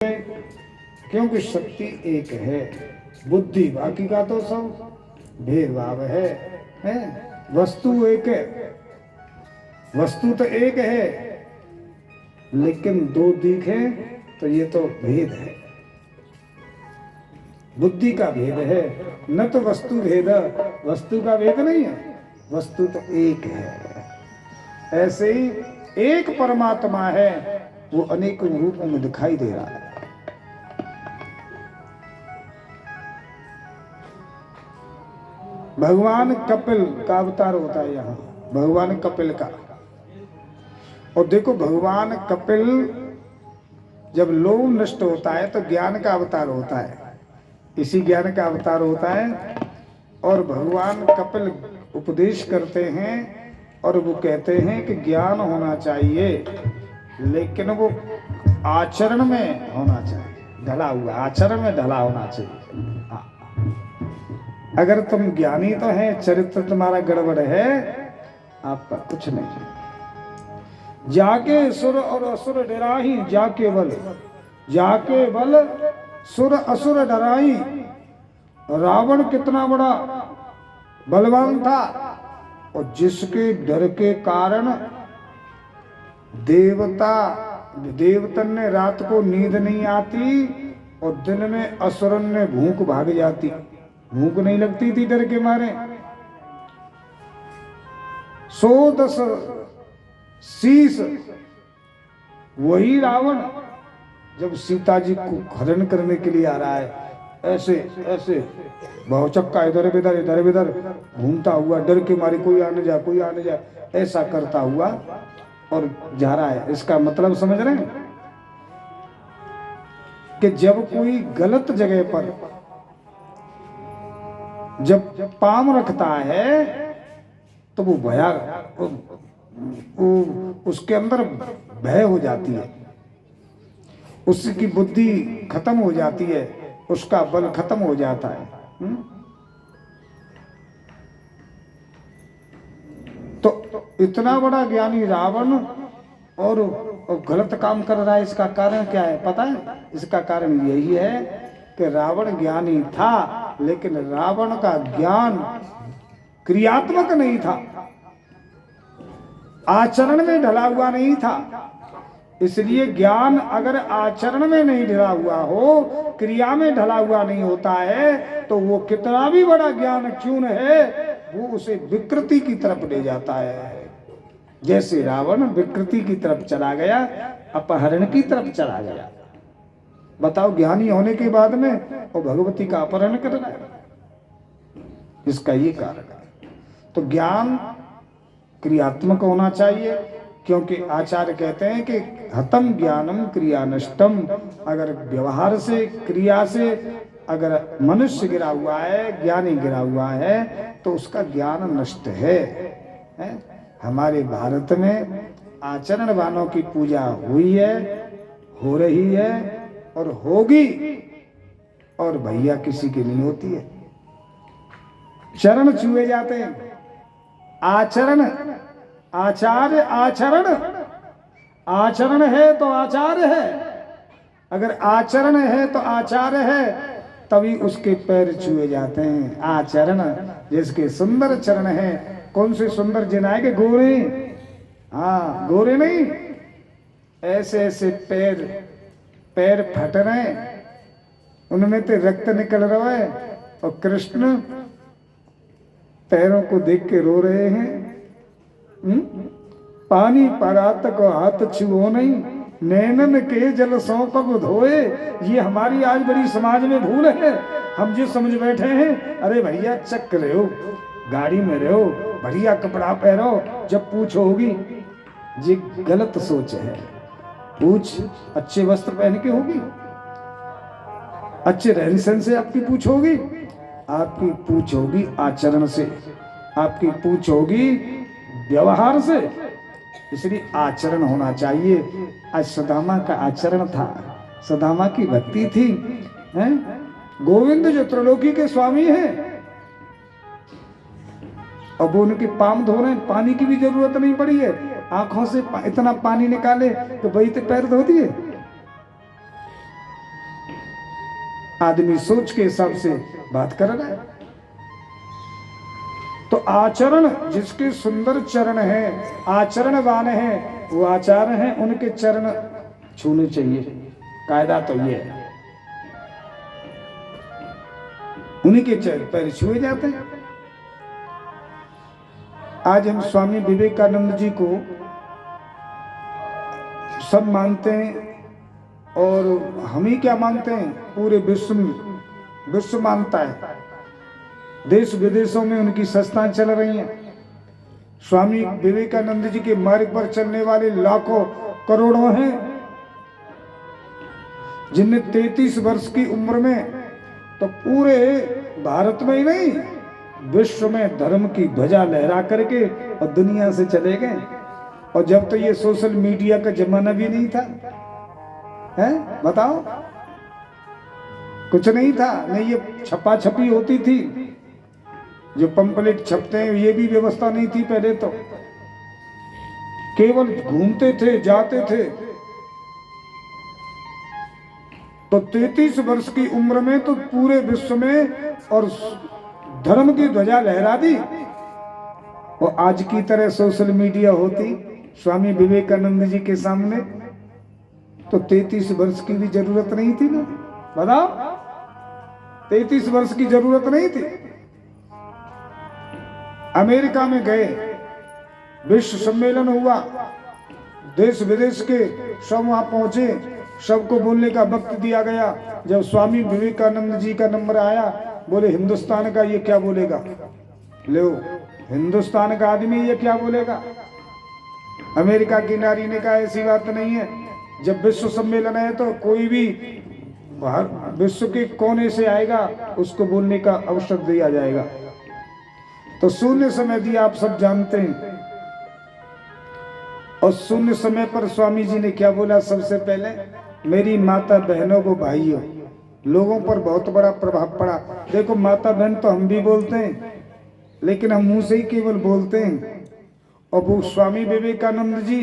क्योंकि शक्ति एक है, बुद्धि बाकी का तो सब भेदभाव है? वस्तु एक है, वस्तु तो एक है, लेकिन दो दिखे तो ये तो भेद है, बुद्धि का भेद है, न तो वस्तु भेद, वस्तु का भेद नहीं है, वस्तु तो एक है। ऐसे ही एक परमात्मा है, वो अनेक रूपों में दिखाई दे रहा है। भगवान कपिल का अवतार होता है यहाँ, भगवान कपिल का। और देखो भगवान कपिल जब लोभ नष्ट होता है तो ज्ञान का अवतार होता है, इसी ज्ञान का अवतार होता है। और भगवान कपिल उपदेश करते हैं और वो कहते हैं कि ज्ञान होना चाहिए, लेकिन वो आचरण में होना चाहिए, ढला हुआ आचरण में ढला होना चाहिए। हाँ, अगर तुम ज्ञानी तो है, चरित्र तुम्हारा गड़बड़ है, आपका कुछ नहीं। जाके सुर और असुर डराही, जाके बल सुर असुर डराही। रावण कितना बड़ा बलवान था, और जिसके डर के कारण देवतन ने रात को नींद नहीं आती और दिन में असुरन ने भूख भाग जाती, भूख नहीं लगती थी डर के मारे। 110 शीश, वही रावण जब सीता जी को हरण करने के लिए आ रहा है, ऐसे ऐसे बहुचक्का इधर बिधर घूमता हुआ, डर के मारे कोई आने जाए, ऐसा करता हुआ और जा रहा है। इसका मतलब समझ रहे हैं कि जब कोई गलत जगह पर जब पाम रखता है तो वो उसके अंदर भय हो जाती है, उसकी बुद्धि खत्म हो जाती है, उसका बल खत्म हो जाता है। तो इतना बड़ा ज्ञानी रावण और गलत काम कर रहा है, इसका कारण क्या है पता है? इसका कारण यही है कि रावण ज्ञानी था, लेकिन रावण का ज्ञान क्रियात्मक नहीं था, आचरण में ढला हुआ नहीं था। इसलिए ज्ञान अगर आचरण में नहीं ढला हुआ हो, क्रिया में ढला हुआ नहीं होता है, तो वो कितना भी बड़ा ज्ञान क्यों न है, वो उसे विकृति की तरफ ले जाता है। जैसे रावण विकृति की तरफ चला गया, अपहरण की तरफ चला गया। बताओ, ज्ञानी होने के बाद में वो भगवती का अपहरण कर रहा है, इसका ये कारण है। तो ज्ञान क्रियात्मक होना चाहिए, क्योंकि आचार्य कहते हैं कि हतम ज्ञानम क्रिया नष्टम। अगर व्यवहार से, क्रिया से अगर मनुष्य गिरा हुआ है, ज्ञानी गिरा हुआ है, तो उसका ज्ञान नष्ट है? हमारे भारत में आचरण वालों की पूजा हुई है, हो रही है और होगी, और भैया किसी की नहीं होती है। चरण छुए जाते हैं, आचरण है तो आचार्य है। अगर आचरण है तो आचार्य है, तभी उसके पैर छुए जाते हैं। आचरण, जिसके सुंदर चरण है, कौन से सुंदर जिनाए के गोरे, हाँ गोरे नहीं, ऐसे ऐसे पैर फट रहे, उनमें तो रक्त निकल रहा है, और कृष्ण पैरों को देख के रो रहे हैं। पानी परात को हाथ छुओ नहीं, नैनन के जल सौ पग धोए। ये हमारी आज बड़ी समाज में भूल है। हम जो समझ बैठे हैं, अरे भैया चक रहे हो, गाड़ी में रहो, बढ़िया कपड़ा पहनो, जब पूछ होगी, ये गलत सोच है। पूछ अच्छे वस्त्र पहन के होगी, अच्छे रहन सहन से आपकी पूछ होगी, आपकी पूछ होगी आचरण से, आपकी पूछ होगी व्यवहार से। इसलिए आचरण होना चाहिए। आज सुदामा का आचरण था, सुदामा की भक्ति थी, हैं? गोविंद जो त्रिलोकी के स्वामी हैं, अब वो उनके पाम धो रहे हैं, पानी की भी जरूरत नहीं पड़ी है, आंखों से इतना पानी निकाले तो वही तो पैर धो दिए। आदमी सोच के हिसाब से बात कर रहा है। तो आचरण, जिसके सुंदर चरण है, आचरणवान है, वो आचार्य हैं, उनके चरण छूने चाहिए। कायदा तो ये है, उन्हीं के चरण पैर छुए जाते हैं। आज हम स्वामी विवेकानंद जी को सब मानते हैं, और हम ही क्या मानते हैं, पूरे विश्व मानता है। देश विदेशों में उनकी संस्थाएं चल रही हैं। स्वामी विवेकानंद जी के मार्ग पर चलने वाले लाखों करोड़ों हैं, जिनने 33 वर्ष की उम्र में तो पूरे भारत में ही नहीं, विश्व में धर्म की ध्वजा लहरा करके और दुनिया से चले गए। और जब तो ये सोशल मीडिया का जमाना भी नहीं था, है बताओ, कुछ नहीं था, नहीं ये छपा छपी होती थी, जो पंपलेट छपते हैं, ये भी व्यवस्था नहीं थी पहले। तो केवल घूमते थे, जाते थे। तो 33 वर्ष की उम्र में तो पूरे विश्व में और धर्म की ध्वजा लहरा दी। और आज की तरह सोशल मीडिया होती स्वामी विवेकानंद जी के सामने, तो 33 वर्ष की भी जरूरत नहीं थी ना, बताओ, 33 वर्ष की जरूरत नहीं थी। अमेरिका में गए, विश्व सम्मेलन हुआ, देश विदेश के सब वहां पहुंचे, सबको बोलने का वक्त दिया गया। जब स्वामी विवेकानंद जी का नंबर आया, बोले हिंदुस्तान का ये क्या बोलेगा, लो हिंदुस्तान का आदमी ये क्या बोलेगा। अमेरिका की नारी ने कहा ऐसी बात नहीं है, जब विश्व सम्मेलन है तो कोई भी विश्व के कोने से आएगा, उसको बोलने का अवसर दिया जाएगा। तो शून्य समय दिया, आप सब जानते हैं। और शून्य समय पर स्वामी जी ने क्या बोला, सबसे पहले, मेरी माता बहनों को, भाइयों, लोगों पर बहुत बड़ा प्रभाव पड़ा। देखो माता बहन तो हम भी बोलते हैं, लेकिन हम मुंह से ही केवल बोलते हैं। और वो स्वामी विवेकानंद जी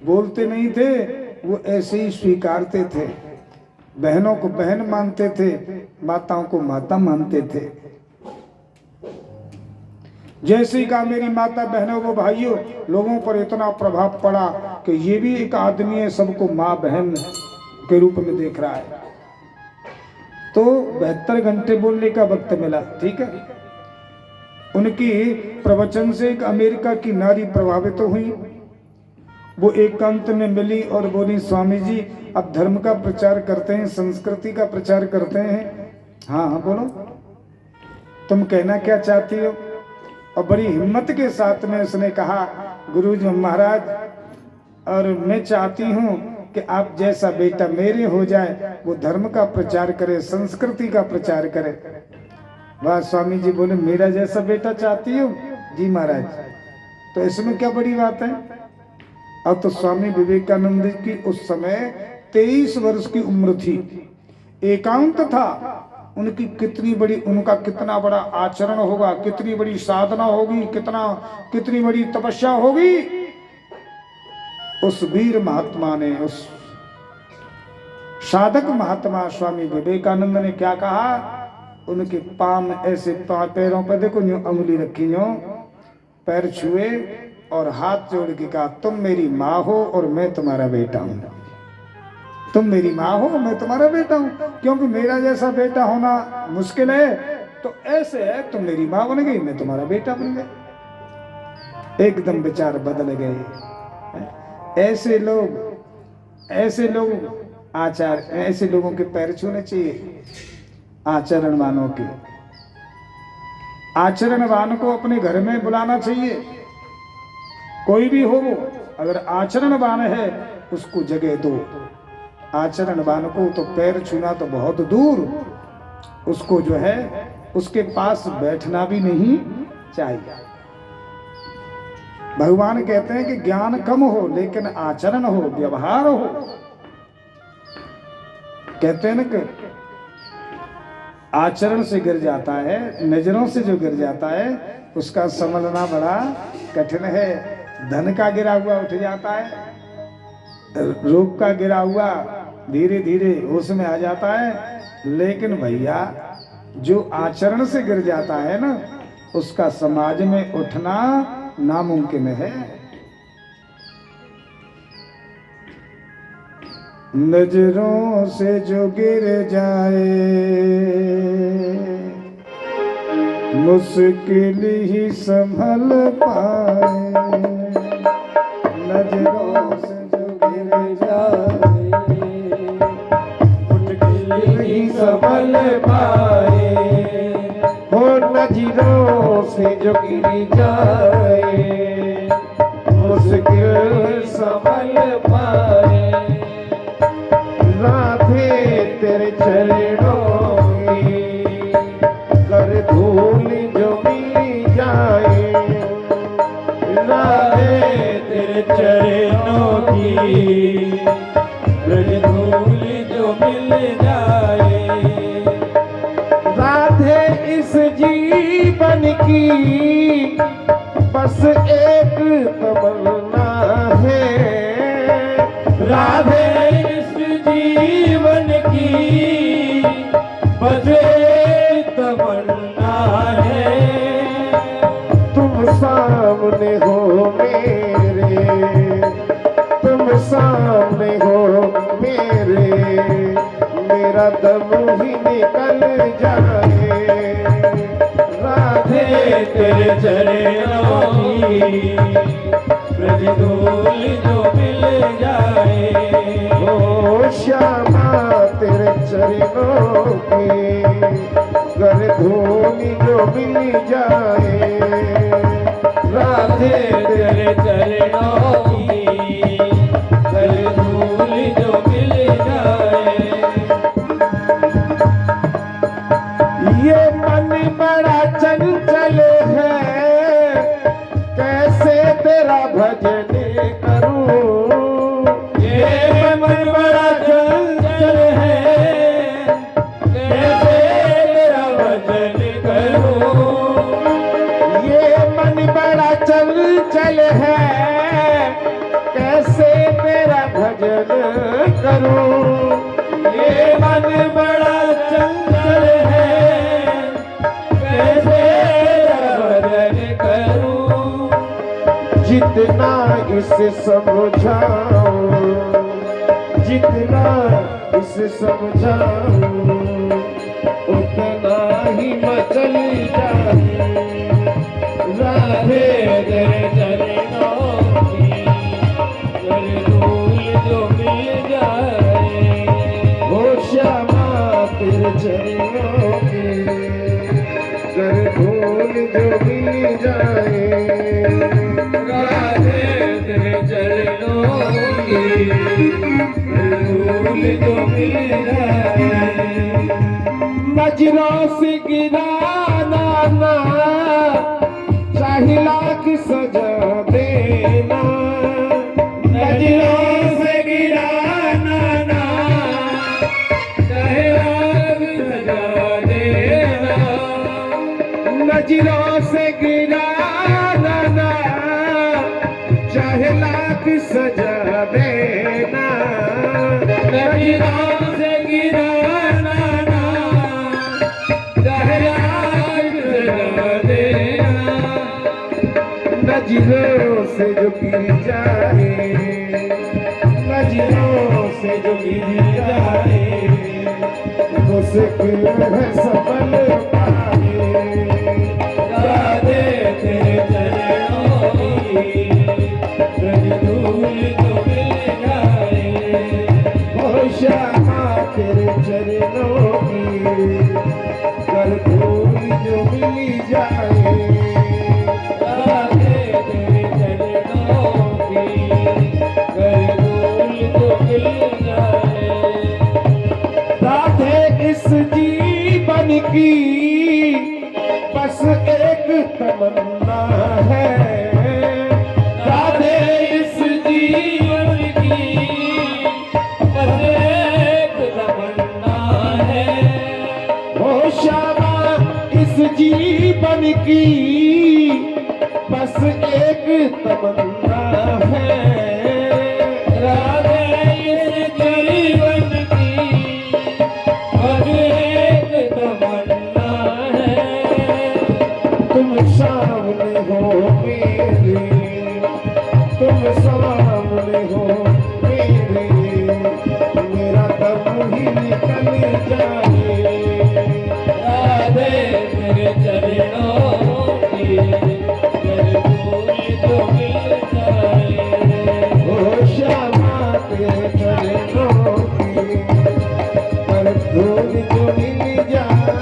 बोलते नहीं थे, वो ऐसे ही स्वीकारते थे। बहनों को बहन मानते थे, माताओं को माता मानते थे। जैसे ही कहा मेरी माता बहनों को, भाइयों, लोगों पर इतना प्रभाव पड़ा कि ये भी एक आदमी है, सबको माँ बहन के रूप में देख रहा है। तो 72 घंटे बोलने का वक्त मिला, ठीक है। उनकी प्रवचन से एक अमेरिका की नारी प्रभावित हुई। वो एकांत में मिली और बोली, स्वामी जी अब धर्म का प्रचार करते हैं, संस्कृति का प्रचार करते हैं। हाँ हाँ बोलो, तुम कहना क्या चाहती हो। और बड़ी हिम्मत के साथ में उसने कहा, गुरुजी महाराज, और मैं चाहती हूँ कि आप जैसा बेटा मेरे हो जाए, वो धर्म का प्रचार करे, संस्कृति का प्रचार करे। वाह, स्वामी जी बोले मेरा जैसा बेटा चाहती हो? जी महाराज। तो इसमें क्या बड़ी बात है। अब तो स्वामी विवेकानंद की उस समय 23 वर्ष की उम्र थी, एकांत था। उनकी कितनी बड़ी, उनका कितना बड़ा आचरण होगा, कितनी बड़ी साधना होगी, कितनी बड़ी तपस्या होगी। उस वीर महात्मा ने, उस साधक महात्मा स्वामी विवेकानंद ने क्या कहा, उनके पांव ऐसे, पैरों पर देखो यूं अंगुली रखी, यूं पैर छुए और हाथ जोड़ के कहा, तुम मेरी माँ हो और मैं तुम्हारा बेटा हूं। तुम मेरी माँ हो, मैं तुम्हारा बेटा हूं। क्योंकि मेरा जैसा बेटा होना मुश्किल है, तो ऐसे है, तुम मेरी माँ बन गई, मैं तुम्हारा बेटा बन गया। एकदम विचार बदल गए। ऐसे लोग आचार, ऐसे लोगों के पैर छूने चाहिए, आचरणवानों के। आचरणवान को अपने घर में बुलाना चाहिए, कोई भी हो वो, अगर आचरणवान है उसको जगह दो। आचरणवान को तो पैर छूना तो बहुत दूर, उसको जो है उसके पास बैठना भी नहीं चाहिए। भगवान कहते हैं कि ज्ञान कम हो लेकिन आचरण हो, व्यवहार हो। कहते हैं ना कि आचरण से गिर जाता है, नजरों से जो गिर जाता है उसका संभलना बड़ा कठिन है। धन का गिरा हुआ उठ जाता है, रूप का गिरा हुआ धीरे धीरे होश में आ जाता है। लेकिन भैया जो आचरण से गिर जाता है ना, उसका समाज में उठना नामुमकिन है। नजरों से जो गिर जाए मुश्किल ही संभल पाए। नजरों से जो गिर जाए मुश्किल ही संभल पाए। हो नजरों से जो गिर जाए मुश्किल संभल पाए। राधे तेरे चरणों की कर धूल जो मिल जाए। राधे तेरे चरणों की कर धूल जो मिल जाए। राधे इस जीवन की बस एक तमन्ना है। राधे जीवन की बस एक तमन्ना है। तुम सामने हो मेरे, तुम सामने हो मेरे, मेरा दम ही निकल जाए। राधे तेरे चरणों की प्रतिधूल जो मिल जाए। ओ श्यामा तेरे चरणों की कर धूल जो मिल जाए। राधे तेरे चरणों की कर धूल जो मिल जाए। ये मन बड़ा चंचल है, कैसे तेरा भजन करूं। ये मन बड़ा चंचल है, कैसे तेरा भजन करूं। ये मन बड़ा चंचल है, कैसे तेरा भजन करूं। ये मन बड़ा चंचल है, कैसे तेरा भजन करूं। जितना इसे समझाऊं, जितना इसे समझाऊं, उतना ही मचल जाए। राधे तेरे चरणों की कर धूल जो मिल जाए। हो श्यामा तेरे चरणों की कर धूल जो मिल जाए। राधे तेरे चरणों की धूल जो मिल जाए। नजरों से गिराना ना, चाहे लाख सजा देना। नजरों से गिराना ना, चाहे लाख सजा देना। नजरों से गिराना ना, चाहे लाख सजा देना। नजरों से गिराना ना, चाहे लाख सजा देना। नजरों से जो गिर जाए, नजरों से जो गिर जाए, मुश्किल है संभल पाए। राधे तेरे चरणों की धूल जो मिल जाए। हो श्यामा तेरे चरणों की कर धूल जो मिल जाए। राधे तेरे चरणों की कर धूल जो मिल जाए। राधे इस जीवन की बस एक तमन्ना है। राधे इस जीवन की बस एक तमन्ना है। हो श्यामा इस जीवन की बस एक तमन्ना है। राधे इस जीवन हर एक तमन्ना है, तुम सामने हो मेरे, तुम सामने हो मेरे, मेरा दम ही निकल जाए। राधे मेरे चरणों की मेरे फूल तो मिल जाए। ओ श्यामा तेरे चरणों की पर धूल जो मिल जाए।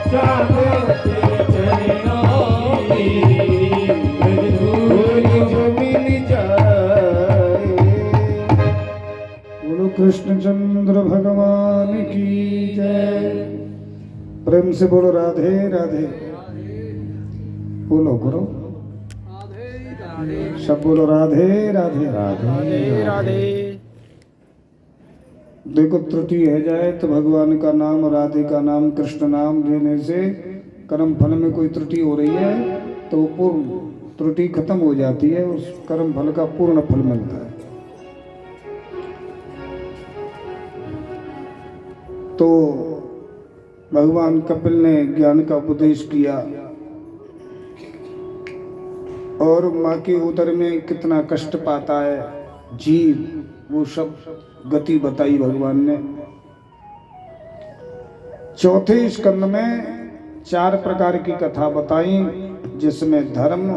श्यामा तेरे चरणों की मेरे धूल फूल जो मिल जाए। बोलो कृष्णचंद्र भगवान की जय। प्रेम से बोलो राधे राधे। बोलो करो सब, बोलो राधे राधे। राधे राधे। देखो त्रुटि है जाए तो भगवान का नाम, राधे का नाम, कृष्ण नाम लेने से कर्म फल में कोई त्रुटि हो रही है तो पूर्ण त्रुटि खत्म हो जाती है, उस कर्म फल का पूर्ण फल मिलता है। तो भगवान कपिल ने ज्ञान का उपदेश किया और माँ के उदर में कितना कष्ट पाता है जीव, वो सब गति बताई भगवान ने। चौथे स्कंद में 4 प्रकार की कथा बताई, जिसमें धर्म,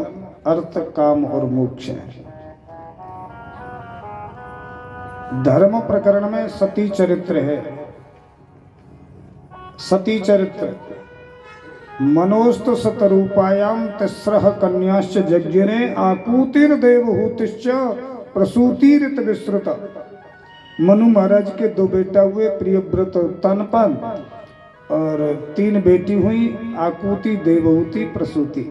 अर्थ, काम और मोक्ष है। धर्म प्रकरण में सती चरित्र है। सती चरित्र मनोस्त शतरूपायाम तिस्रः कन्याश्च यज्ञने आकूतिर देवहूतिश्च प्रसूतिरित विश्रुत। मनु महाराज के 2 बेटा हुए, प्रियव्रत और तनपन, और 3 बेटी हुई, आकूति, देवहूति, प्रसूति।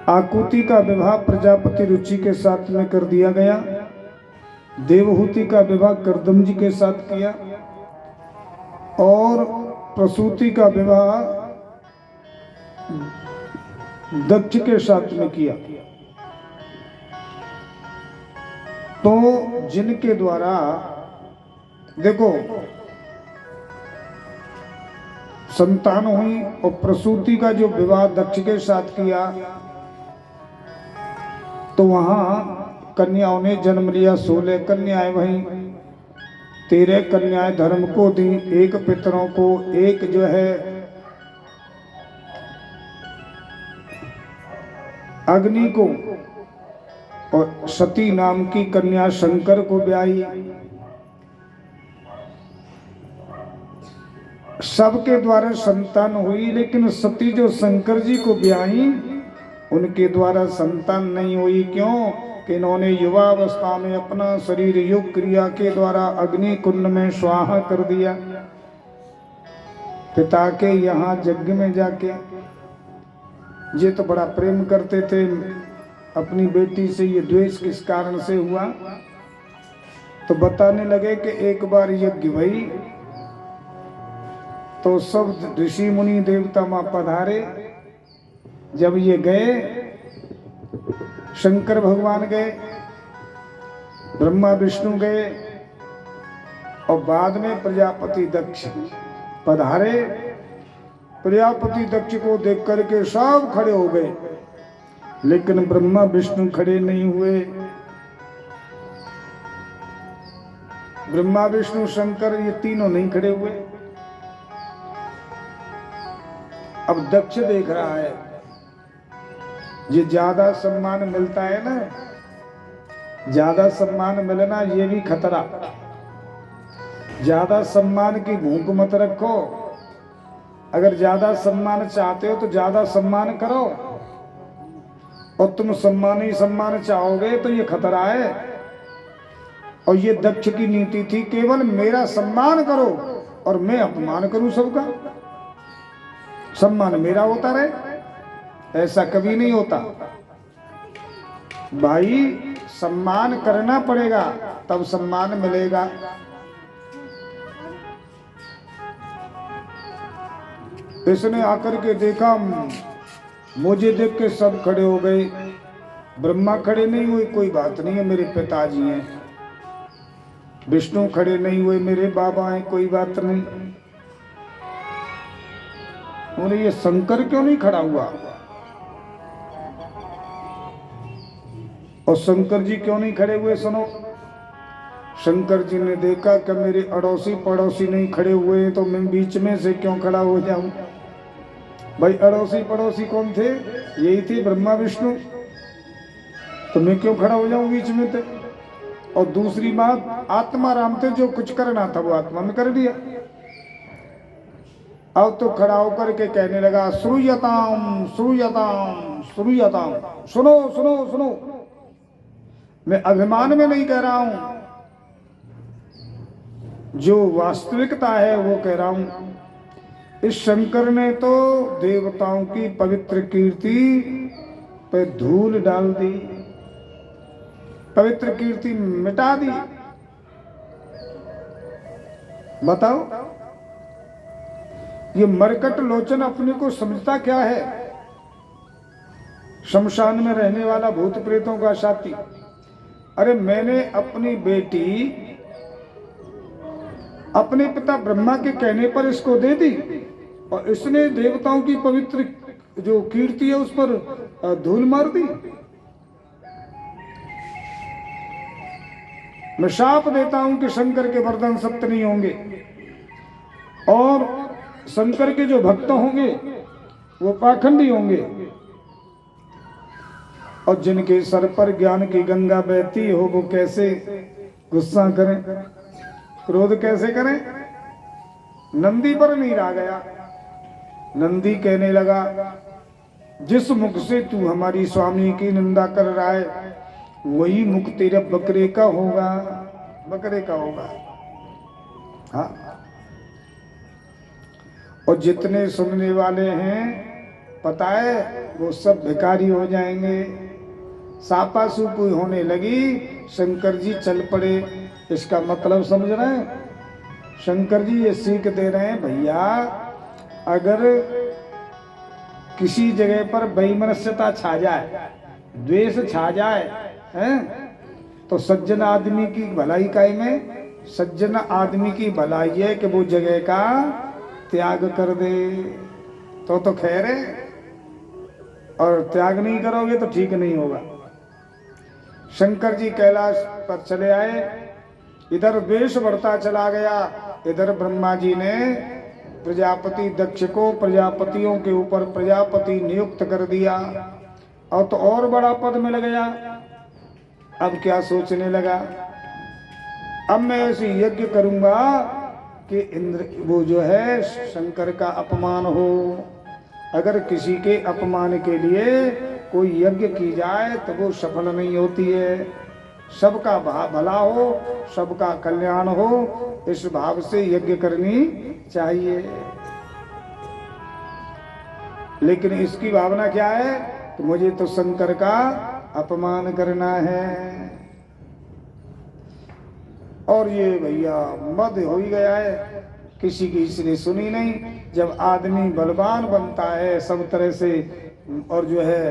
आकूति का विवाह प्रजापति रुचि के साथ में कर दिया गया। देवहूति का विवाह कर्दम जी के साथ किया और प्रसूति का विवाह दक्ष के साथ में किया। तो जिनके द्वारा देखो संतान हुई, और प्रसूति का जो विवाह दक्ष के साथ किया तो वहां कन्याओं ने जन्म लिया। 16 कन्याएं वहीं, 13 कन्याएं धर्म को दी, 1 पितरों को, 1 जो है अग्नि को, और सती नाम की कन्या शंकर को ब्याही। सबके द्वारा संतान हुई, लेकिन सती जो शंकर जी को ब्याही उनके द्वारा संतान नहीं हुई। क्यों कि इन्होंने युवावस्था में अपना शरीर योग क्रिया के द्वारा अग्नि कुंड में स्वाहा कर दिया। पिता के यहाँ यज्ञ में जाके ये तो बड़ा प्रेम करते थे अपनी बेटी से, ये द्वेष किस कारण से हुआ तो बताने लगे कि एक बार यज्ञ भई तो सब ऋषि मुनि देवता वहां पधारे। जब ये गए, शंकर भगवान गए, ब्रह्मा विष्णु गए, और बाद में प्रजापति दक्ष पधारे। प्रजापति दक्ष को देख करके सब खड़े हो गए, लेकिन ब्रह्मा विष्णु खड़े नहीं हुए। ब्रह्मा विष्णु शंकर ये तीनों नहीं खड़े हुए। अब दक्ष देख रहा है ये ज्यादा सम्मान मिलता है ना, ज्यादा सम्मान मिलना ये भी खतरा। ज्यादा सम्मान की भूख मत रखो। अगर ज्यादा सम्मान चाहते हो तो ज्यादा सम्मान करो, और तुम सम्मान ही सम्मान चाहोगे तो ये खतरा है। और ये दक्ष की नीति थी, केवल मेरा सम्मान करो और मैं अपमान करूं सबका, सम्मान मेरा होता रहे। ऐसा कभी नहीं होता भाई, सम्मान करना पड़ेगा तब सम्मान मिलेगा। इसने आकर के देखा, मुझे देख के सब खड़े हो गए। ब्रह्मा खड़े नहीं हुए, कोई बात नहीं है, मेरे पिताजी हैं। विष्णु खड़े नहीं हुए, मेरे बाबा हैं, कोई बात नहीं। बोले ये शंकर क्यों नहीं खड़ा हुआ? और शंकर जी क्यों नहीं खड़े हुए? सुनो, शंकर जी ने देखा कि मेरे अड़ोसी पड़ोसी नहीं खड़े हुए हैं, तो मैं बीच में से क्यों खड़ा हो जाऊं? भाई अड़ोसी पड़ोसी कौन थे? यही थे ब्रह्मा विष्णु, तो मैं क्यों खड़ा हो जाऊं बीच में थे? और दूसरी बात, आत्मा राम थे, जो कुछ करना था वो आत्मा में कर दिया। अब तो खड़ा होकर के कहने लगा, श्रूयताम श्रूयताम श्रूयताम, सुनो सुनो सुनो, मैं अभिमान में नहीं कह रहा हूं, जो वास्तविकता है वो कह रहा हूं। इस शंकर ने तो देवताओं की पवित्र कीर्ति पे धूल डाल दी, पवित्र कीर्ति मिटा दी। बताओ, ये मरकट लोचन अपने को समझता क्या है? शमशान में रहने वाला भूत प्रेतों का साथी। अरे मैंने अपनी बेटी अपने पिता ब्रह्मा के कहने पर इसको दे दी, और इसने देवताओं की पवित्र जो कीर्ति है उस पर धूल मार दी। मैं शाप देता हूं कि शंकर के वरदान सत्य नहीं होंगे, और शंकर के जो भक्त होंगे वो पाखंडी होंगे, और जिनके सर पर ज्ञान की गंगा बहती हो वो कैसे गुस्सा करें, क्रोध कैसे करें? नंदी पर नहीं रहा गया। नंदी कहने लगा, जिस मुख से तू हमारी स्वामी की निंदा कर रहा है वही मुख तेरा बकरे का होगा, बकरे का होगा। हाँ, और जितने सुनने वाले हैं पता है वो सब भिखारी हो जाएंगे। सापासूपी होने लगी, शंकर जी चल पड़े। इसका मतलब समझ रहे हैं? शंकर जी ये सीख दे रहे हैं, भैया अगर किसी जगह पर वैमनस्यता छा जाए, द्वेष छा जाए, हैं, तो सज्जन आदमी की भलाई काय में? सज्जन आदमी की भलाई है कि वो जगह का त्याग कर दे, तो खैर है, और त्याग नहीं करोगे तो ठीक नहीं होगा। शंकर जी कैलाश पर चले आए, इधर द्वेष बढ़ता चला गया, इधर ब्रह्मा जी ने प्रजापति दक्ष को प्रजापतियों के ऊपर प्रजापति नियुक्त कर दिया, और तो और बड़ा पद मिल गया। अब क्या सोचने लगा, अब मैं ऐसे यज्ञ करूंगा कि इंद्र वो जो है शंकर का अपमान हो। अगर किसी के अपमान के लिए कोई यज्ञ की जाए तो वो सफल नहीं होती है। सबका भला हो, सबका कल्याण हो, इस भाव से यज्ञ करनी चाहिए। लेकिन इसकी भावना क्या है कि मुझे तो शंकर का अपमान करना है। और ये भैया मद हो ही गया है, किसी की इसने सुनी नहीं। जब आदमी बलवान बनता है सब तरह से, और जो है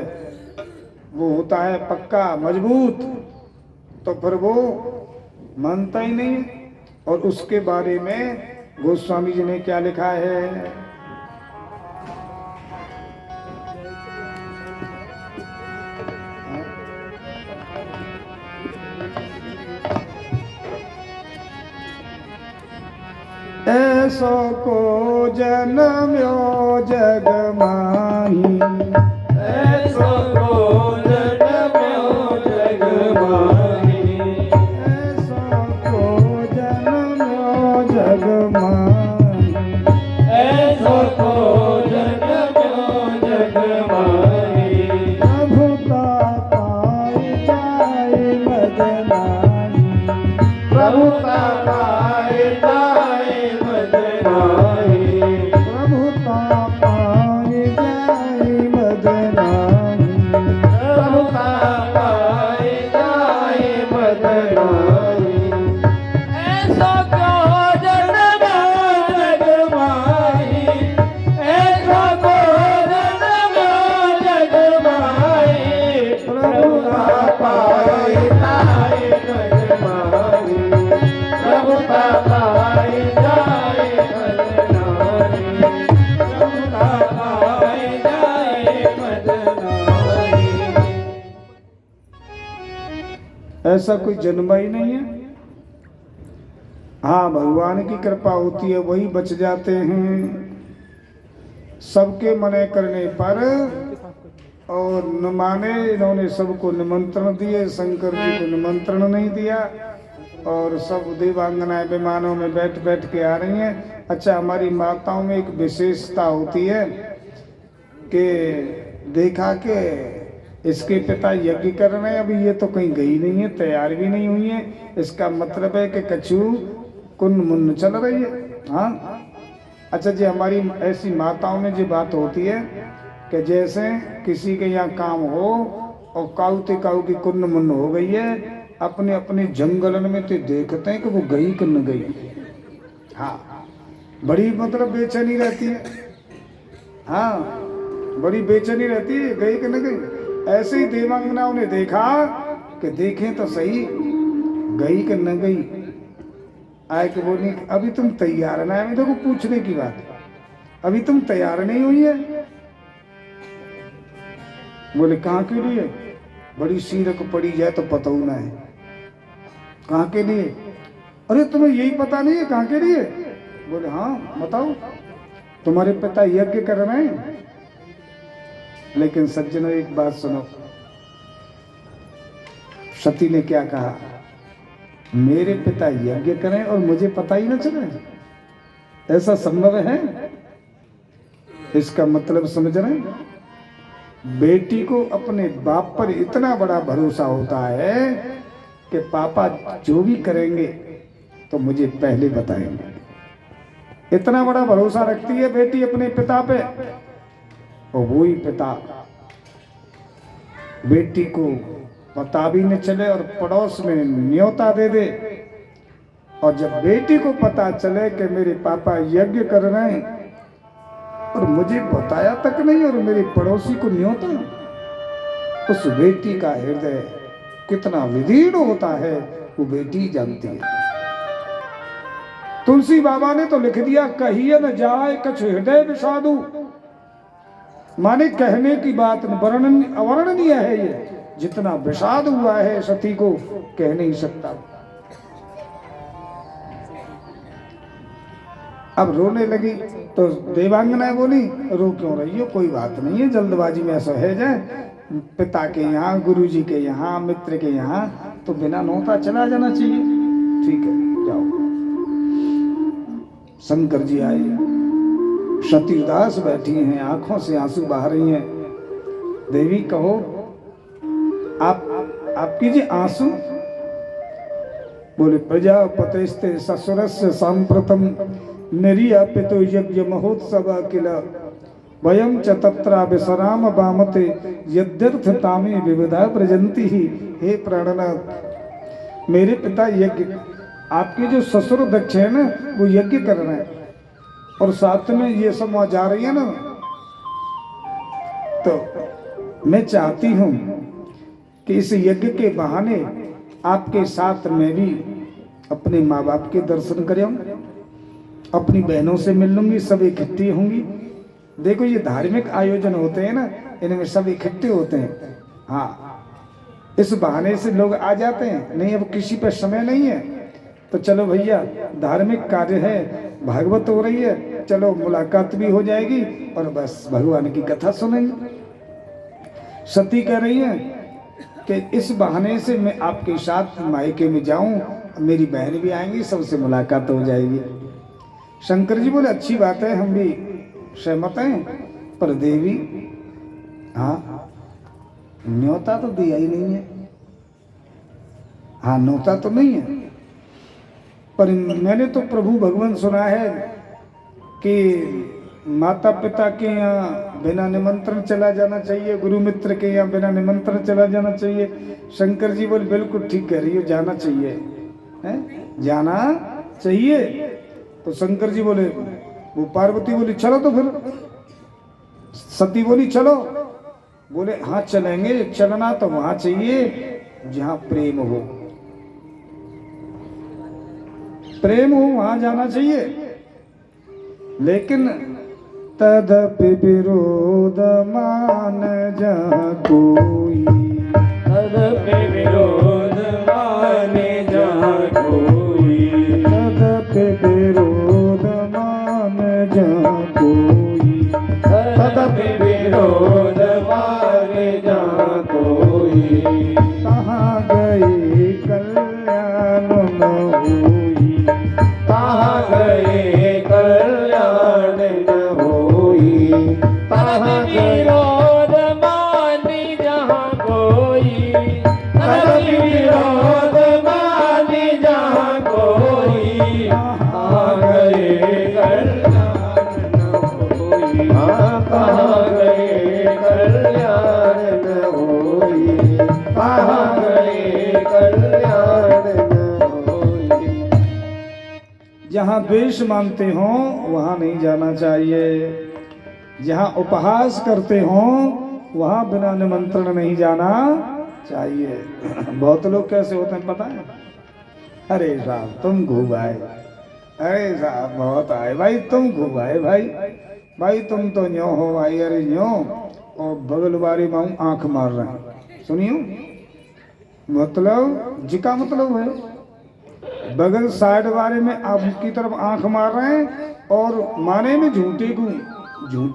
वो होता है पक्का मजबूत, तो फिर वो मानता ही नहीं। और उसके बारे में गोस्वामी जी ने क्या लिखा है, ऐसो को जन्म्यो जग माही, ऐसो को जन्म्यो जग माही, ऐसो को जन्म्यो जग माही, ऐसो को जन्म्यो जग माही, प्रभुता पाई जाए मदनाही, प्रभुता पाए जाए मदनाही, प्रभुता पाई जाए मदनाही, ऐसा कोई जन्मा ही नहीं है। हाँ, भगवान की कृपा होती है, वही बच जाते हैं सबके मने करने पर। और न माने, इन्होंने सबको निमंत्रण दिए, शंकर जी को निमंत्रण नहीं दिया, और सब देवांगनाएं विमानों में बैठ बैठ के आ रही हैं। अच्छा, हमारी माताओं में एक विशेषता होती है कि देखा कि इसके पिता यज्ञ कर रहे हैं, अभी ये तो कहीं गई नहीं है, तैयार भी नहीं हुई है, इसका मतलब है कि कछु कुन मुन्न चल रही है। हाँ, अच्छा जी, हमारी ऐसी माताओं में जो बात होती है कि जैसे किसी के यहाँ काम हो और काउते काऊ की कुन्न मुन्न हो गई है, अपने अपने जंगलन में तो देखते हैं कि वो गई कि न गई। हाँ, बड़ी मतलब बेचैनी रहती है। हाँ, बड़ी बेचैनी रहती है, गई कि न गई। ऐसे ही देवांगनाओं ने देखा कि देखें तो सही, गई कि न गई। आए कि बोली, अभी तुम तैयार ना, अभी देखो पूछने की बात, अभी तुम तैयार नहीं हुई है। बोले कहाँ के लिए? बड़ी सीरक पड़ी जाए तो पता ना है। कहाँ के लिए? अरे तुम्हें यही पता नहीं है कहाँ के लिए? बोले हाँ बताओ। तुम्हारे पिता यज्ञ कर रहे हैं। लेकिन सज्जनों, एक बात सुनो, सती ने क्या कहा? मेरे पिता यज्ञ करें और मुझे पता ही न चले, ऐसा संभव है? इसका मतलब समझ रहे हैं? बेटी को अपने बाप पर इतना बड़ा भरोसा होता है कि पापा जो भी करेंगे तो मुझे पहले बताएंगे। इतना बड़ा भरोसा रखती है बेटी अपने पिता पे, और वही पिता बेटी को पता भी न चले और पड़ोस में न्योता दे दे। और जब बेटी को पता चले कि मेरे पापा यज्ञ कर रहे हैं और मुझे बताया तक नहीं, और मेरे पड़ोसी को न्योता, उस बेटी का हृदय कितना विदीर्ण होता है वो बेटी जानती है। तुलसी बाबा ने तो लिख दिया, कहिए न जाए कछ हृदय विषादु। माने कहने की बात, वर्णन अवर्णनीय है ये। जितना विषाद हुआ है सती को, कह नहीं सकता। अब रोने लगी तो देवांगना बोली, रो क्यों रही हो? कोई बात नहीं है, जल्दबाजी में ऐसा है जाए, पिता के यहाँ, गुरुजी के यहाँ, मित्र के यहाँ तो बिना नौता चला जाना चाहिए। ठीक है, जाओ। शंकर जी आए, सती उदास बैठी हैं, आंखों से आंसू बहा रही हैं। देवी कहो, आप कीजिए आंसू। बोले, प्रजापतिस्ते ससुरस्य सांप्रतम निर्यापितो यज्ञ महोत्सव किल वयम च तत्रा विश्राम बामते यद्यर्थ तामे विविधा प्रजंती ही। हे प्राणनाथ, मेरे पिता यज्ञ, आपके जो ससुर दक्ष है ना, वो यज्ञ कर रहे हैं, और साथ में ये सब वहां जा रही है ना, तो मैं चाहती हूं कि इस यज्ञ के बहाने आपके साथ मैं भी अपने माँ बाप के दर्शन करूं, अपनी बहनों से मिल लूंगी, सब इकट्ठी होंगी। देखो ये धार्मिक आयोजन होते हैं ना, इनमें सब इकट्ठे होते हैं। हाँ, इस बहाने से लोग आ जाते हैं। नहीं, अब किसी पर समय नहीं है तो चलो भैया, धार्मिक कार्य है, भागवत हो रही है, चलो मुलाकात भी हो जाएगी और बस भगवान की कथा सुनेंगे। सती कह रही है कि इस बहाने से मैं आपके साथ मायके में जाऊं, मेरी बहन भी आएंगी, सबसे मुलाकात हो जाएगी। शंकर जी बोले, अच्छी बात है, हम भी सहमत हैं, पर देवी, हाँ, न्योता तो दिया ही नहीं है। हाँ, न्योता तो नहीं है, पर मैंने तो प्रभु भगवान सुना है कि माता पिता के यहाँ बिना निमंत्रण चला जाना चाहिए, गुरु मित्र के यहाँ बिना निमंत्रण चला जाना चाहिए। शंकर जी बोले, बिल्कुल ठीक कह रही हो, जाना चाहिए, है? जाना चाहिए। तो शंकर जी बोले, वो पार्वती बोली चलो तो फिर। सती बोली चलो। बोले हाँ चलेंगे, चलना तो वहां चाहिए जहां प्रेम हो, प्रेम हो वहां जाना चाहिए। लेकिन तदपि विरोध मान जहाँ कोई, तदपि विरोध माने जहाँ कोई तदपि विरोध मान जहाँ कोई तदपि विरोध माने जहाँ कोई तहाँ गए कल्याण न होई तहाँ गए कल्याण न होई तदपि विरोध माने जहाँ कोई तदपि विरोध माने जहाँ कोई तहाँ गए कल्याण न होई तहाँ गए कल्याण न होई तहाँ गए कल्याण न होई। जहाँ द्वेष मानते हो वहाँ नहीं जाना चाहिए, जहाँ उपहास करते हो वहाँ बिना निमंत्रण नहीं जाना चाहिए। बहुत लोग कैसे होते हैं पता है, अरे साहब तुम खूब आए, अरे साहब बहुत आए भाई, तुम खूब आए भाई, भाई तुम तो न्यो हो भाई, अरे न्यो, और बगल वाले माऊ आंख मार रहे हैं। सुनियो मतलब जिका मतलब है बगल साइड वाले में आपकी तरफ आंख मार रहे हैं और माने में झूठे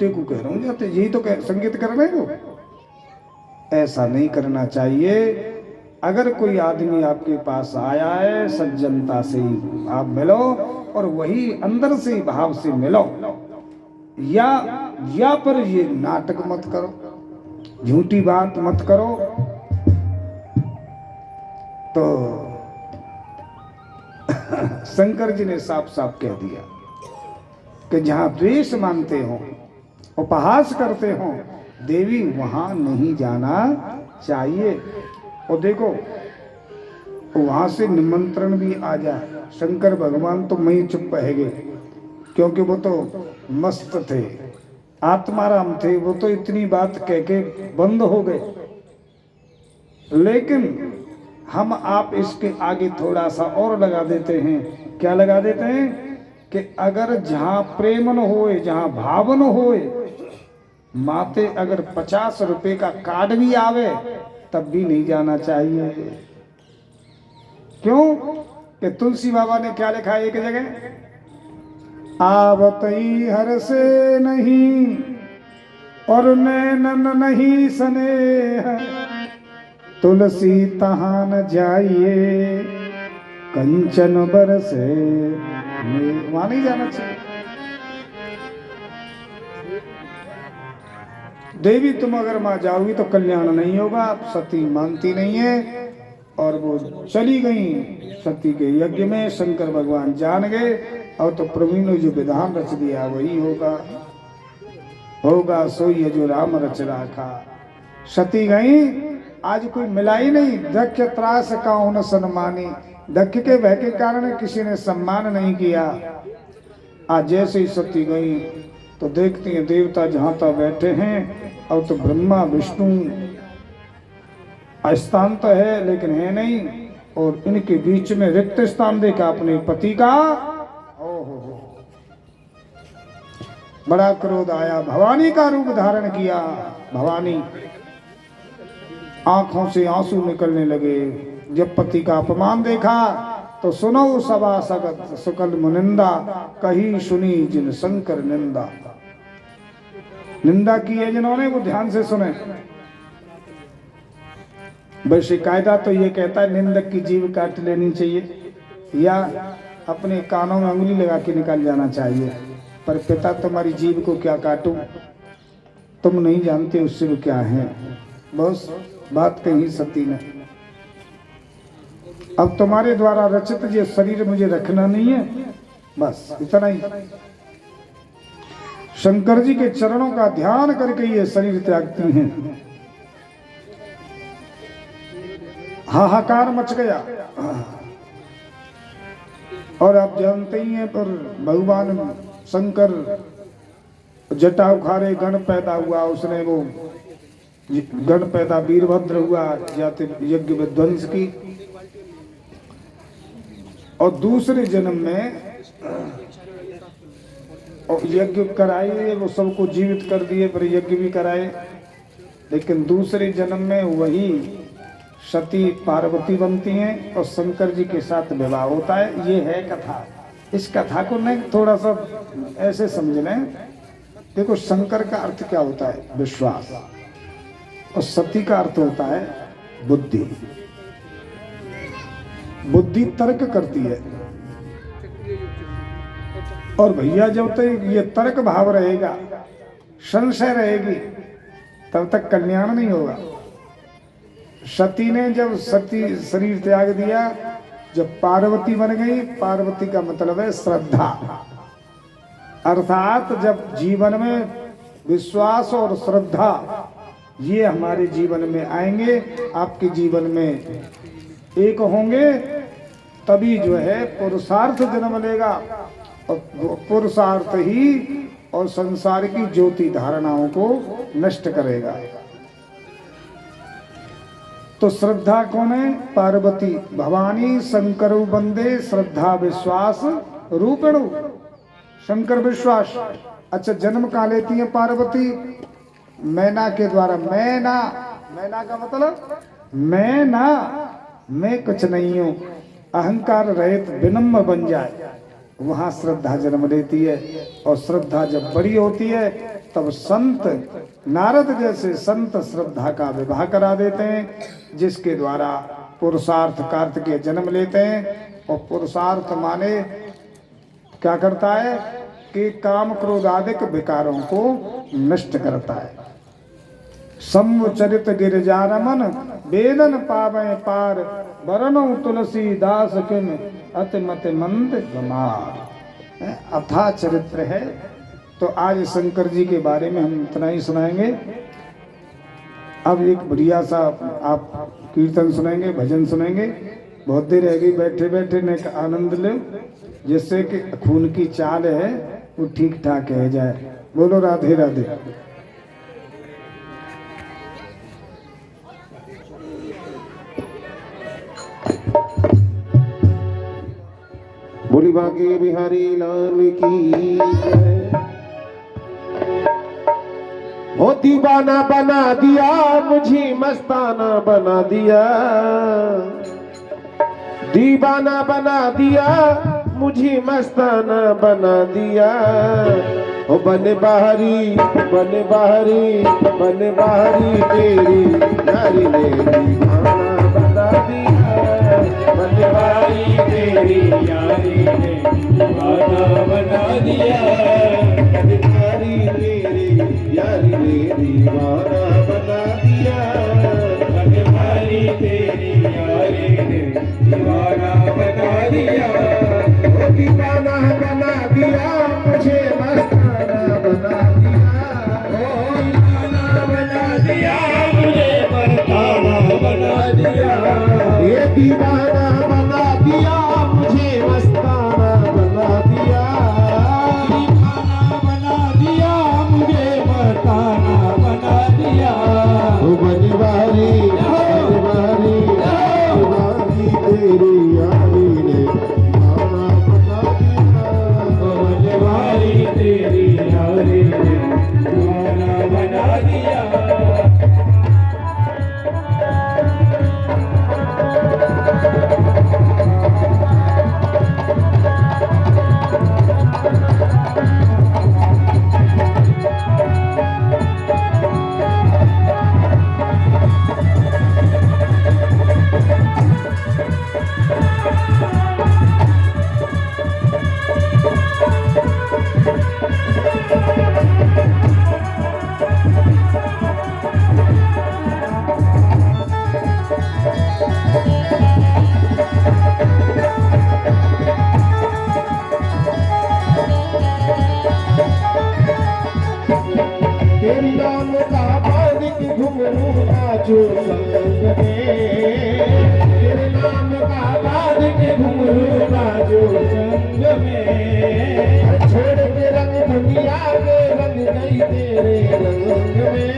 को कह रहा हूँ जाते, यही तो संगीत कर रहे हो। ऐसा नहीं करना चाहिए। अगर कोई आदमी आपके पास आया है सज्जनता से ही आप मिलो और वही अंदर से ही भाव से मिलो, या पर ये नाटक मत करो, झूठी बात मत करो। तो शंकर जी ने साफ साफ कह दिया कि जहां द्वेष मानते हो, उपहास करते हो देवी, वहां नहीं जाना चाहिए। और देखो वहां से निमंत्रण भी आ जाए, शंकर भगवान तो वहीं चुप रह गए, क्योंकि वो तो मस्त थे, आत्माराम थे, वो तो इतनी बात कह के बंद हो गए। लेकिन हम आप इसके आगे थोड़ा सा और लगा देते हैं। क्या लगा देते हैं कि अगर जहां प्रेम न होए, जहां भाव न होए, माते अगर 50 रुपए का कार्ड भी आवे तब भी नहीं जाना चाहिए। क्यों? कि तुलसी बाबा ने क्या लिखा है एक जगह, आवतई हर से नहीं और नैनन नहीं स्नेह, तुलसी तहाँ न जाइए कंचन बरसे, वहां नहीं जाना चाहिए। देवी तुम अगर वहां जाओगी तो कल्याण नहीं होगा। सती मानती नहीं है और वो चली गई सती के यज्ञ में। शंकर भगवान जान गए और तो प्रभु ने जो विधान रच दिया वही होगा सोई जो राम रच राखा। सती गई, आज कोई मिला ही नहीं। दक्ष त्रास काहू न सम्मानी, दक्ष के भय के कारण किसी ने सम्मान नहीं किया। आज जैसे ही सती गई तो देखती हैं देवता जहां तक बैठे हैं, और तो ब्रह्मा विष्णु स्थान तो है लेकिन है नहीं, और इनके बीच में रिक्त स्थान देखा अपने पति का। ओहो, बड़ा क्रोध आया, भवानी का रूप धारण किया। भवानी आंखों से आंसू निकलने लगे। जब पति का अपमान देखा तो सुनो सभा सगत सुकल मुनिंदा, कही सुनी जिन शंकर निंदा। निंदा की है जिन्होंने, वो ध्यान से सुने। वैसे कायदा तो ये कहता है निंदक की जीभ काट लेनी चाहिए या अपने कानों में उंगली लगा के निकाल जाना चाहिए। पर पिता तुम्हारी जीभ को क्या काटूं, तुम नहीं जानते उससे वो क्या है। बस बात कही सती ने, अब तुम्हारे द्वारा रचित ये शरीर मुझे रखना नहीं है, बस इतना ही। शंकर जी के चरणों का ध्यान करके ये शरीर त्यागती हैं। हाहाकार मच गया। और आप जानते ही हैं, पर भगवान शंकर जटा उखाड़े गण पैदा हुआ, उसने वो गण पैदा वीरभद्र हुआ, जाते यज्ञ विध्वंस की। और दूसरे जन्म में और यज्ञ कराए, वो सबको जीवित कर दिए, पर यज्ञ भी कराए। लेकिन दूसरे जन्म में वही सती पार्वती बनती हैं और शंकर जी के साथ विवाह होता है। ये है कथा। इस कथा को नहीं थोड़ा सा ऐसे समझ लें। देखो, शंकर का अर्थ क्या होता है? विश्वास। और सती का अर्थ होता है बुद्धि। बुद्धि तर्क करती है, और भैया जब तक ये तर्क भाव रहेगा, संशय रहेगी, तब तक कल्याण नहीं होगा। सती ने जब सती शरीर त्याग दिया, जब पार्वती बन गई, पार्वती का मतलब है श्रद्धा। अर्थात जब जीवन में विश्वास और श्रद्धा ये हमारे जीवन में आएंगे, आपके जीवन में एक होंगे, तभी जो है पुरुषार्थ जन्म लेगा। और पुरुषार्थ ही और संसार की ज्योति धारणाओं को नष्ट करेगा। तो श्रद्धा कौन है? पार्वती। भवानी शंकरु वंदे श्रद्धा विश्वास रूपिणु। शंकर विश्वास। अच्छा, जन्म कहाँ लेती है पार्वती? मैना के द्वारा। मैना, मैना का मतलब मैं कुछ नहीं हूं, अहंकार रहित विनम्र बन जाए, वहां श्रद्धा जन्म लेती है। और श्रद्धा जब बड़ी होती है, तब संत नारद जैसे संत श्रद्धा का विवाह करा देते हैं, जिसके द्वारा पुरुषार्थ कार्तिकेय जन्म लेते हैं। और पुरुषार्थ माने क्या करता है कि काम क्रोध आदि विकारों को नष्ट करता है। सम्मुचरित गिरिजारमन वेदन पावे पार, वरनो तुलसी दास किन अतिमत मंद गमार। अथा चरित्र है। तो आज शंकर जी के बारे में हम इतना ही सुनाएंगे। अब एक बढ़िया सा आप कीर्तन सुनाएंगे, भजन सुनाएंगे। बहुत देर रहेगी, बैठे बैठे ने आनंद ले, जिससे कि खून की चाल है वो ठीक ठाक कह जाए। बोलो राधे राधे। बोली बांके बिहारी लाल की जय। हो दीवाना बना दिया मुझे, मस्ताना बना दिया, दीवाना बना दिया मुझे, मस्ताना बना दिया। हो बन बाहरी बन बाहरी बन बाहरी तेरी यारी ने दीवाना बना दिया। बन बाहरी तेरी यारी ने दीवाना बना दिया। बन बाहरी तेरी यारी ने दीवाना बना दिया। बन बाहरी तेरी यारी ने दीवाना बना दिया। दीवाना बना दिया मुझे, मस्ताना बना दिया। ओ दीवाना बना दिया मुझे, मस्ताना बना दिया। ये दीवाना बना दिया मुझे, मस्ताना बना दिया। दीवाना बना दिया मुझे, मस्ताना बना दिया। ओ बनवारी बनवारी बनवारी तेरी यारी ने तेरी यारी ने दीवाना बना दिया। तेरी नाम का बारिक घुंघरू नाचो संग में। तेरे नाम का बारिक घुंघरू नाचो संग में। छोड़ के रंग दुनिया के रंग गई तेरे रंग में।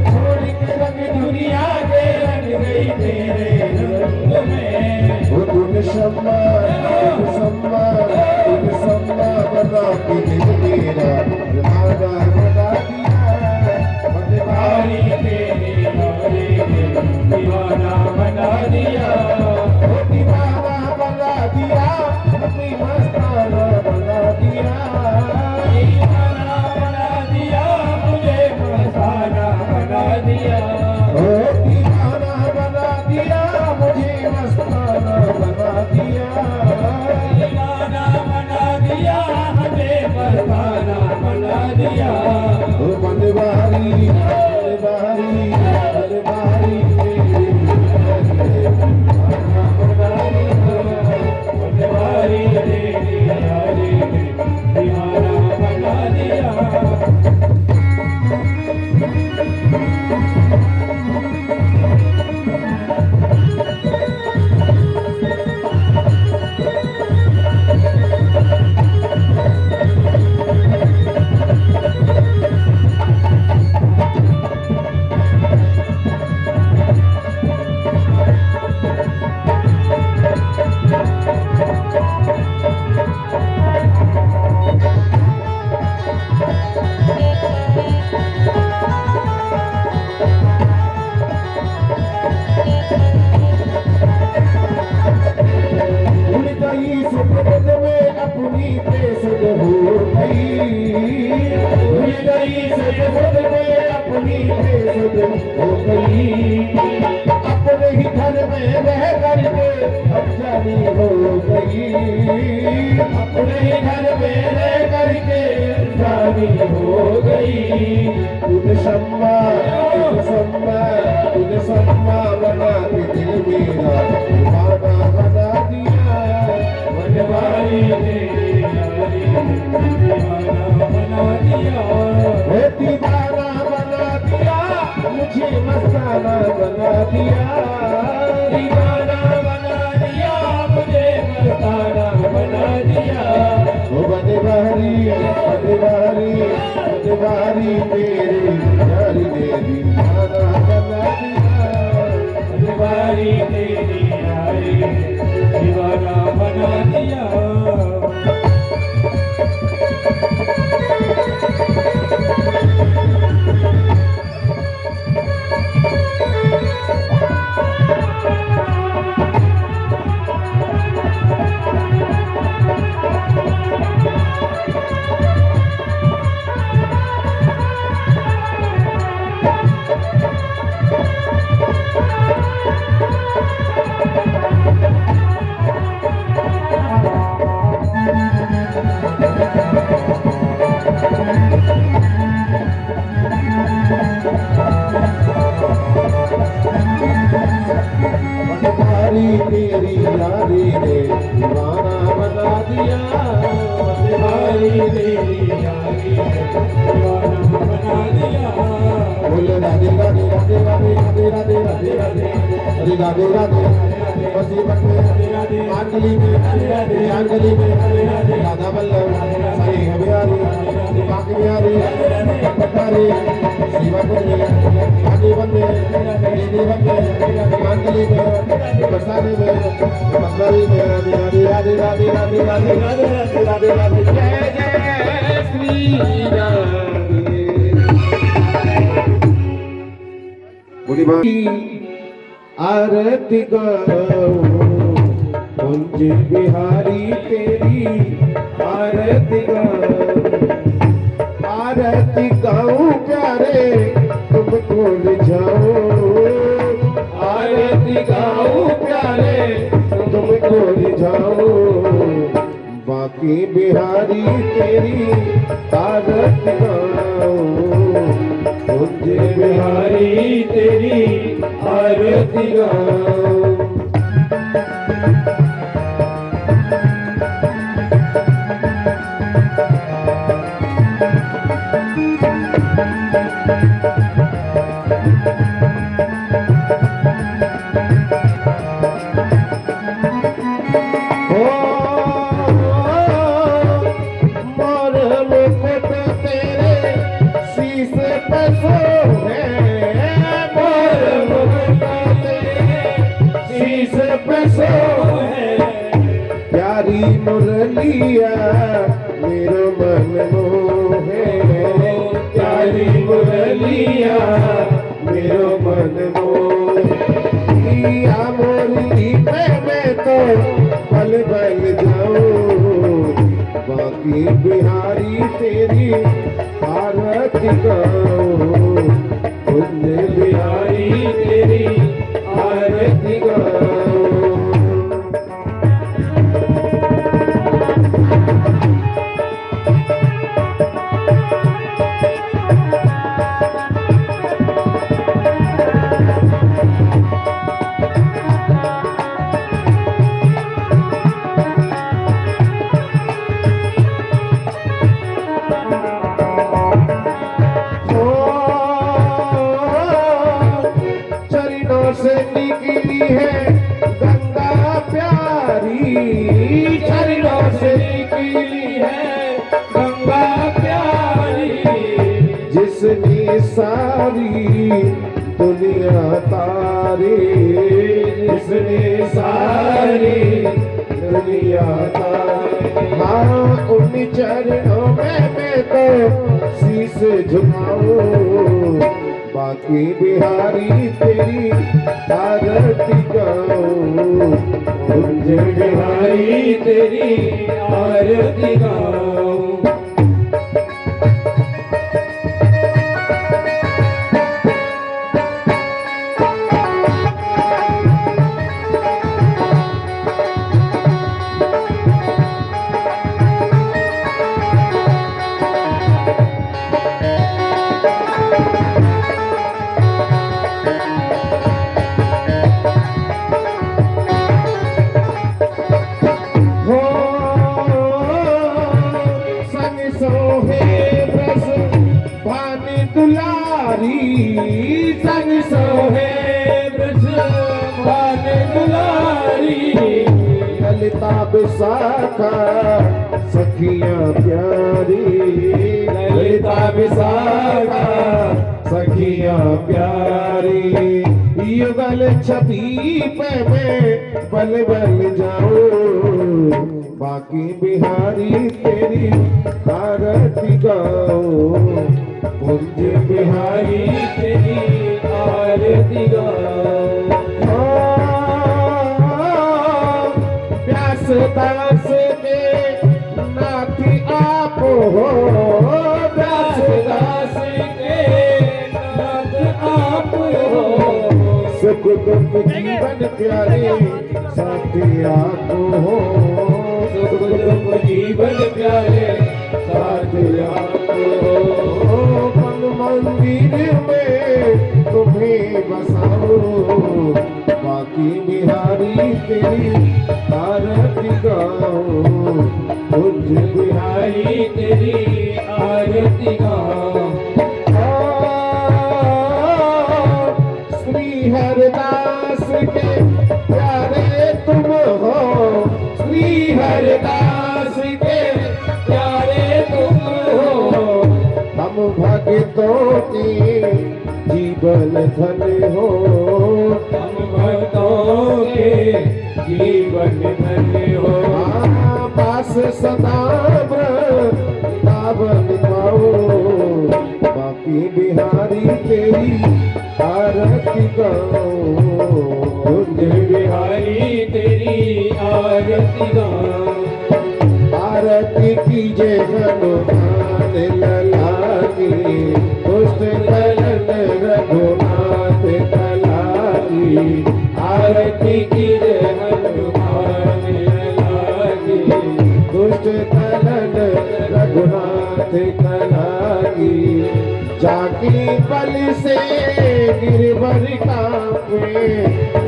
छोड़ के रंग दुनिया के रंग गई तेरे रंग में। वो तुम सम्मा बना के मेरा दीवाना बना दिया। बनवारी तेरी यारी ने दीवाना मस्ताना बना दिया। ओ बनवारी बनवारी बनवारी तेरी बनवारी तेरी यारी ने दीवाना बना दिया। उड़ गई सुपरद में अपनी बेसुध हो गई। उड़ गई सुपरद में अपनी बेसुध हो गई। अपने ही घर में रह करके अनजानी हो गई। अपने ही घर में रह करके जानी हो गई। तूने सम्मा बना के दिल मेरा दीवाना बना दिया। बनवारी तेरी यारी ने दीवाना बना दिया। हे दीवाना बना दिया, मुझे मस्ताना बना दिया। दीवाना बना दिया, मुझे मस्ताना बना दिया। ओ बनवारी मेरी यारी ने दीवाना बना दिया। बनवारी तेरी यारी ने दीवाना बना दिया। बनवारी तेरी यारी ने दीवाना बना दिया। बनवारी तेरी यारी ने दीवाना बना दिया। बोले राधे राधे राधे राधे राधे राधे राधे राधे अरे राधे राधे मुसीबत में मांगली में जानगली में राधा वल्लभ साई हबियारी पाक बिहारी पटारी शिवापुर में आगे बंदे दीदी बंदे मांगली में बरसाने में मकबरी में राधे राधे राधे राधे राधे राधे राधे राधे राधे जय जय श्री राधे। आरती गाऊं कुंज बिहारी तेरी आरती गाऊं प्यारे तुमको रिझाऊं। आरती गाऊं प्यारे तुमको रिझाऊं। बाकी बिहारी तेरी आरती गाऊं कुंज बिहारी तेरी आरती गाऊं। मोर मुकुट तेरे शीश पे सोहे। मोर मुकुट तेरे शीश पे सोहे। प्यारी मुरलिया मेरो मन मोहे। प्यारी मुरलिया मेरो मन मोहे। मोरली पे मैं तो पल बल जाऊं। बाकी बिहारी तेरी आरती गाऊं कुंज बिहारी तेरी आरती गाऊं। सारी दुनिया तारी, जिसने सारी दुनिया तारी। हाँ उन चरणों में मैं तो शीश झुकाऊं, बाकी बिहारी तेरी आरती गाऊं। कुंज बिहारी तेरी आरती गाऊं। संग सोहे ब्रज भान दुलारी। ललिता विशाखा सखियां प्यारी, ललिता विशाखा सखियां प्यारी। युगल छवि पे मैं बल बल जाऊं, बाकी बिहारी तेरी आरती गाऊं। कुंज बिहारी तेरी आरती गाऊं। व्यास दास के नाथी आप हो, व्यास दास के नाथ आप हो। सुख दुख जीवन प्यारे साथी आप हो, सुख दुख जीवन प्यारे साथी आप हो। मन मंदिर में तुम्हें बसाओ, बाकी बिहारी तेरी आरती गाऊं। कुंज बिहारी तेरी आरती गाऊं। श्री हरदास के प्यारे तुम हो, श्री हरदास के प्यारे तुम हो। हम भक्तों के जीवन धन हो, हम भक्तों के जीवन धन्य हो। पास सदा वृंदावन पाओ, बाकी बिहारी तेरी आरती गाऊं। कुंज बिहारी तेरी आरती गाऊं। आरती कीजे हनुमान लला की, दुष्ट दलन रघुनाथ कला की। आरती कीजे हनुमान लला की, दुष्ट दलन रघुनाथ कला की। जाकी बल से गिरवर कांपे,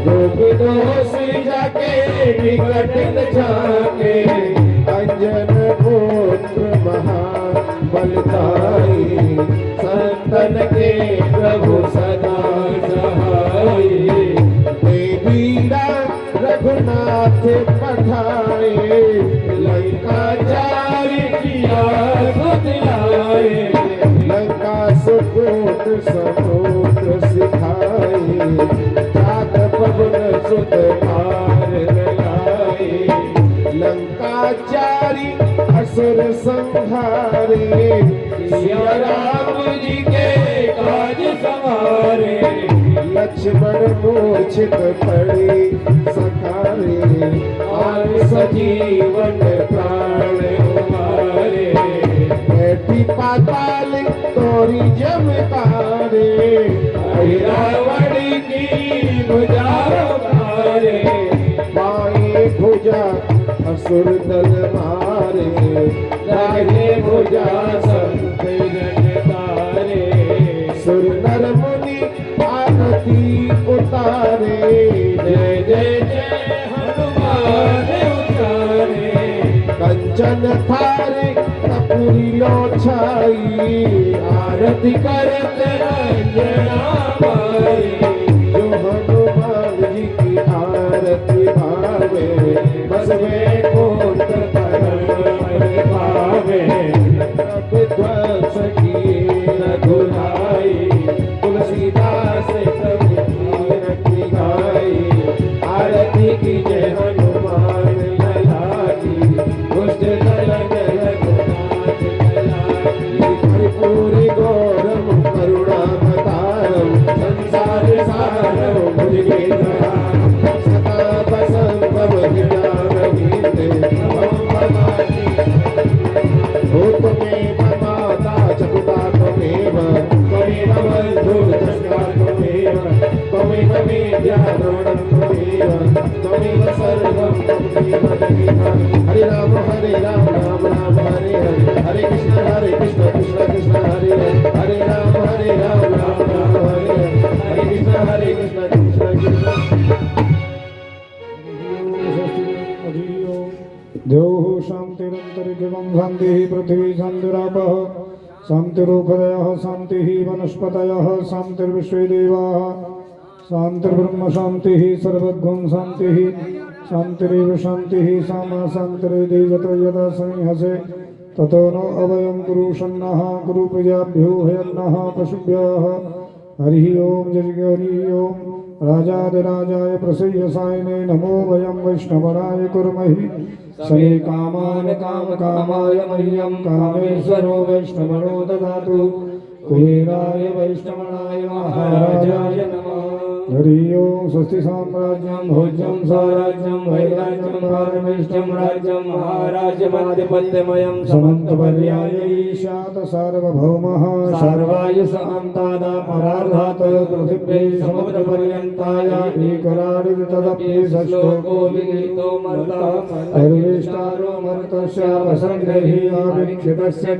रोग दोष जाके निकट न जाके। अंजन पुत्र महाबलदाई, संतन के प्रभु सदा सहाय। देवी रघुनाथ पठाए, लंका जारी किया सुधिलाए। लंका सुकोट समुद्र सिखाए, जात पवन सुत पार लगाए। लंका चारी असुर संहारे, सिया राम जी के काज संवारे। लक्ष्मण मूर्छित पड़े सखारे, और सजीवन प्राण उमारे। बैठी पाताल तोरी जमकारे, रावण की भुजा उतारे। बाएं भुजा असुर दल मारे, दाहिने भुजा संत जन तारे। सुर नर मुनि आरती उतारे। जय जय जय हनुमान उतारे। कंचन थारे कपूरी लो छाई, आरती करत रंजना माई। जो हनुमान जी की आरती भावे, बस में कोट परम भावे। विध्वंस की रघुराई, त्वमेव माता च पिता त्वमेव बन्धुः द्रष्टा त्वमेव विद्या द्रवणं त्वमेव सर्वं त्वमेव जगत्। हरे राम राम राम हरे हरे हरे कृष्ण कृष्ण कृष्ण हरे हरे हरे राम राम राम हरे हरे हरे कृष्ण कृष्ण कृष्ण। देवः शान्तिरन्तरिक्षं शान्तिः पृथिवी शान्तिरापः शान्तिरोषधयः शान्तिः वनस्पतयः शान्तिर्विश्वे देवाः शान्तिर्ब्रह्म शान्तिः सर्वगुण शान्तिः शान्तिरेव शान्तिः सामा शान्तिरेति यत्र यदा संहसे ततो नो अभयं कुरुषन्नः गुरुप्रजाभ्यो हयन्नः पशुभ्यः। हरिः ओम जय हरिः ओम। राजाधिराजाय प्रसय्यसायिने नमो वयं वैष्णवराय कुर्महि सये कामान् कामकामाय मह्यं कामेश्वरो वैष्णवरो ददातु कुबेराय वैष्णवनाय महाराजाय नमः। हरिः ओम। स्वस्ति साम्राज्यं भोज्यं स्वराज्यं वैराज्यं पारमेष्ठ्यं राज्यं महाराज्यमाधिपत्यमयं समन्तपर्यायैशात सार्वभौमः सर्वायुष अन्तादापरार्धात् पृथिव्यै समुद्रपर्यन्ताय एकराडित तदप्येष श्लोको विगीतो मरुतः सर्वेष्टारो मरुतस्य वसङ्गैः आविक्षितस्य